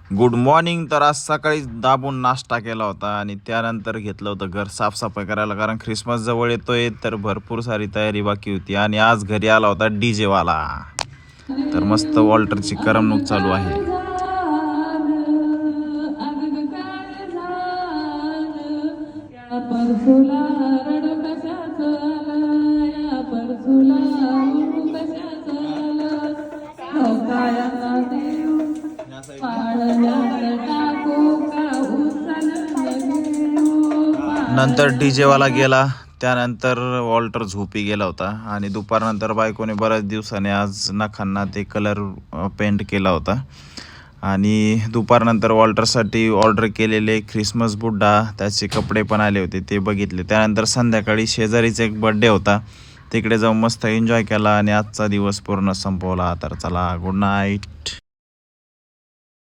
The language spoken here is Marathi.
Good morning. तर आज सकाळी दाबून नाश्ता केला होता आणि त्यानंतर घेतलं होतं घर साफसफाई करायला, कारण ख्रिसमस जवळ येतोय तर भरपूर सारी तयारी बाकी होती. आणि आज घरी आला होता DJ वाला, तर मस्त वॉल्टरची करमणूक चालू आहे. नंतर DJ वाला गेला, त्यानंतर वॉल्टर झोपी गेला होता. आणि दुपारनंतर बायकोने बऱ्याच दिवसाने आज नखांना ते कलर पेंट केला होता. आणि दुपारनंतर वॉल्टरसाठी ऑर्डर केलेले ख्रिसमस बुड्डा, त्याचे कपडे पण आले होते, ते बघितले. त्यानंतर संध्याकाळी शेजारीचा एक बड्डे होता, तिकडे जाऊन मस्त एन्जॉय केला आणि आजचा दिवस पूर्ण संपवला. तर चला, गुड नाईट.